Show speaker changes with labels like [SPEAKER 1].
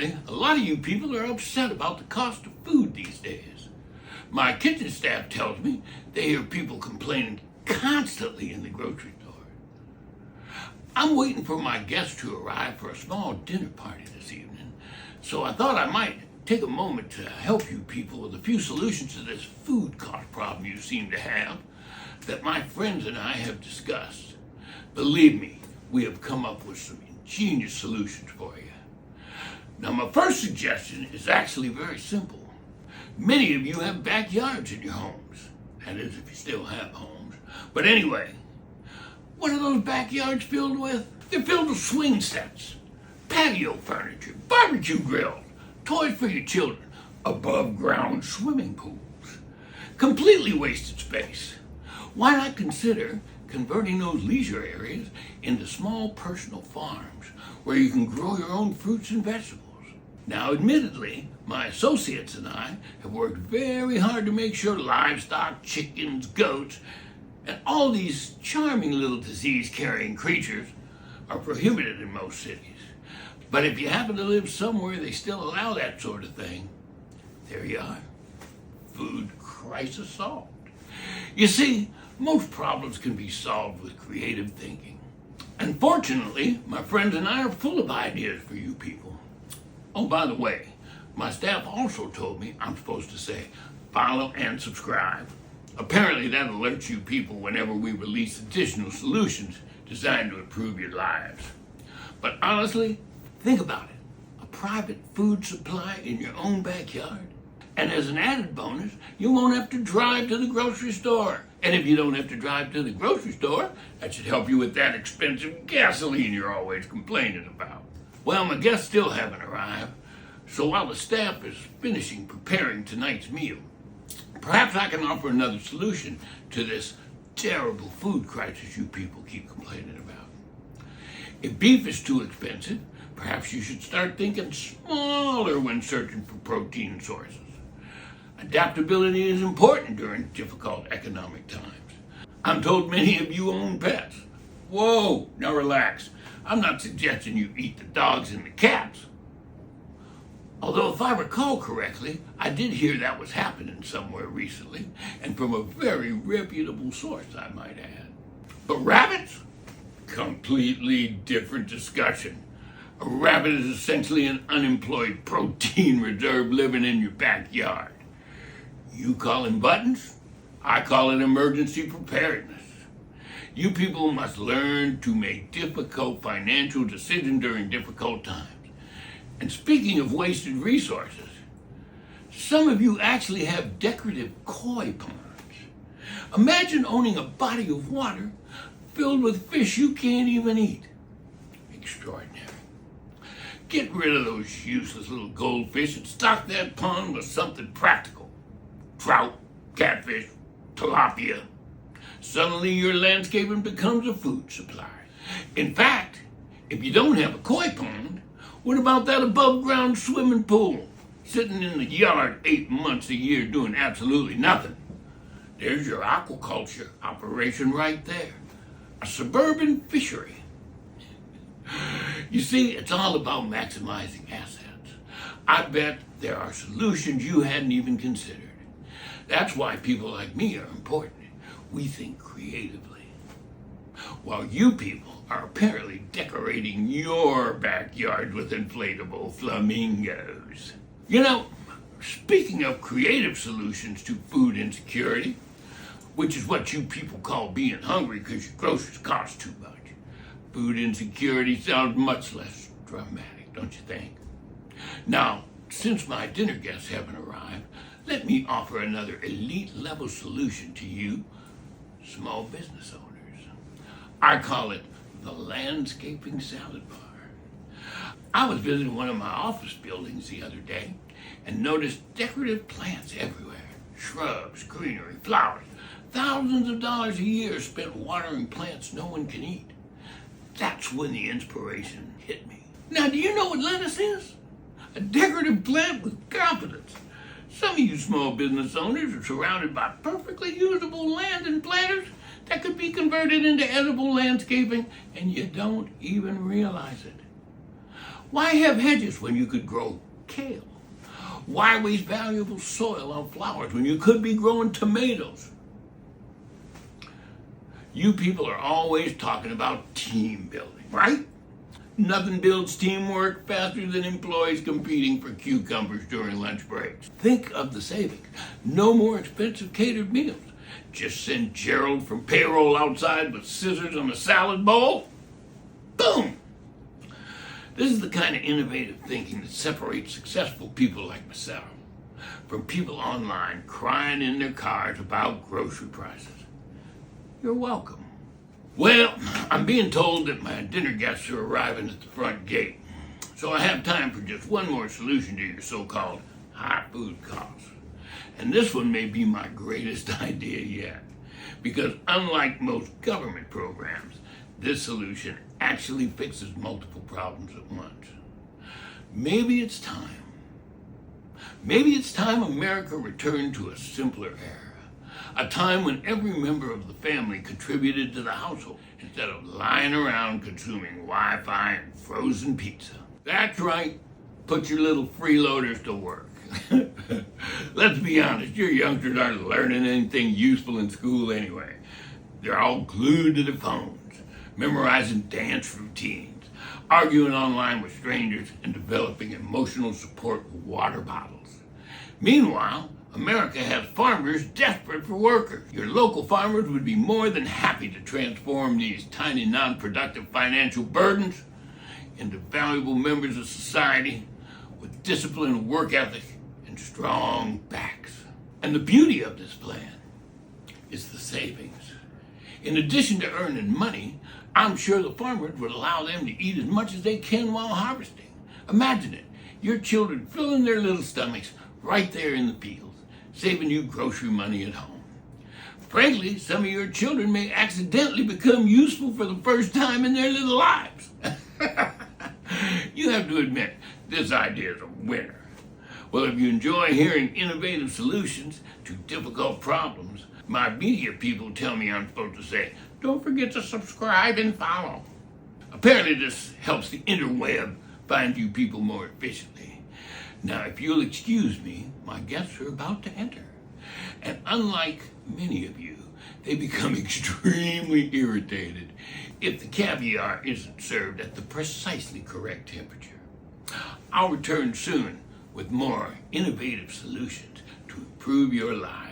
[SPEAKER 1] Apparently, a lot of you people are upset about the cost of food these days. My kitchen staff tells me they hear people complaining constantly in the grocery store. I'm waiting for my guests to arrive for a small dinner party this evening, so I thought I might take a moment to help you people with a few solutions to this food cost problem you seem to have that my friends and I have discussed. Believe me, we have come up with some ingenious solutions for you. Now, my first suggestion is actually very simple. Many of you have backyards in your homes. That is, if you still have homes. But anyway, what are those backyards filled with? They're filled with swing sets, patio furniture, barbecue grills, toys for your children, above ground swimming pools. Completely wasted space. Why not consider converting those leisure areas into small personal farms where you can grow your own fruits and vegetables? Now, admittedly, my associates and I have worked very hard to make sure livestock, chickens, goats, and all these charming little disease-carrying creatures are prohibited in most cities. But if you happen to live somewhere they still allow that sort of thing, there you are. Food crisis solved. You see, most problems can be solved with creative thinking. And fortunately, my friends and I are full of ideas for you people. Oh, by the way, my staff also told me I'm supposed to say follow and subscribe. Apparently that alerts you people whenever we release additional solutions designed to improve your lives. But honestly, think about it. A private food supply in your own backyard. And as an added bonus, you won't have to drive to the grocery store. And if you don't have to drive to the grocery store, that should help you with that expensive gasoline you're always complaining about. Well, my guests still haven't arrived, so while the staff is finishing preparing tonight's meal, perhaps I can offer another solution to this terrible food crisis you people keep complaining about. If beef is too expensive, perhaps you should start thinking smaller when searching for protein sources. Adaptability is important during difficult economic times. I'm told many of you own pets. Whoa, now relax. I'm not suggesting you eat the dogs and the cats. Although if I recall correctly, I did hear that was happening somewhere recently, and from a very reputable source, I might add. But rabbits? Completely different discussion. A rabbit is essentially an unemployed protein reserve living in your backyard. You call him buttons, I call it emergency preparedness. You people must learn to make difficult financial decisions during difficult times. And speaking of wasted resources, some of you actually have decorative koi ponds. Imagine owning a body of water filled with fish you can't even eat. Extraordinary. Get rid of those useless little goldfish and stock that pond with something practical. Trout, catfish, tilapia. Suddenly your landscaping becomes a food supply. In fact, if you don't have a koi pond, what about that above ground swimming pool sitting in the yard 8 months a year doing absolutely nothing? There's your aquaculture operation right there. A suburban fishery. You see, it's all about maximizing assets. I bet there are solutions you hadn't even considered. That's why people like me are important. We think creatively. While you people are apparently decorating your backyard with inflatable flamingos. You know, speaking of creative solutions to food insecurity, which is what you people call being hungry because your groceries cost too much, food insecurity sounds much less dramatic, don't you think? Now, since my dinner guests haven't arrived, let me offer another elite level solution to you small business owners. I call it the landscaping salad bar. I was visiting one of my office buildings the other day and noticed decorative plants everywhere. Shrubs, greenery, flowers. Thousands of dollars a year spent watering plants no one can eat. That's when the inspiration hit me. Now, do you know what lettuce is? A decorative plant with confidence. Some of you small business owners are surrounded by perfectly usable land and planters that could be converted into edible landscaping, and you don't even realize it. Why have hedges when you could grow kale? Why waste valuable soil on flowers when you could be growing tomatoes? You people are always talking about team building, right? Nothing builds teamwork faster than employees competing for cucumbers during lunch breaks. Think of the savings. No more expensive catered meals. Just send Gerald from payroll outside with scissors on a salad bowl. Boom! This is the kind of innovative thinking that separates successful people like myself from people online crying in their cars about grocery prices. You're welcome. Well, I'm being told that my dinner guests are arriving at the front gate, so I have time for just one more solution to your so-called high food costs. And this one may be my greatest idea yet, because unlike most government programs, this solution actually fixes multiple problems at once. Maybe it's time. Maybe it's time America returned to a simpler era, a time when every member of the family contributed to the household instead of lying around consuming Wi-Fi and frozen pizza. That's right, put your little freeloaders to work. Let's be honest, your youngsters aren't learning anything useful in school anyway. They're all glued to their phones, memorizing dance routines, arguing online with strangers, and developing emotional support with water bottles. Meanwhile, America has farmers desperate for workers. Your local farmers would be more than happy to transform these tiny, non-productive financial burdens into valuable members of society with disciplined work ethic and strong backs. And the beauty of this plan is the savings. In addition to earning money, I'm sure the farmers would allow them to eat as much as they can while harvesting. Imagine it, your children filling their little stomachs right there in the fields, saving you grocery money at home. Frankly, some of your children may accidentally become useful for the first time in their little lives. You have to admit, this idea is a winner. Well, if you enjoy hearing innovative solutions to difficult problems, my media people tell me I'm supposed to say, don't forget to subscribe and follow. Apparently this helps the interweb find you people more efficiently. Now, if you'll excuse me, my guests are about to enter. And unlike many of you, they become extremely irritated if the caviar isn't served at the precisely correct temperature. I'll return soon with more innovative solutions to improve your lives.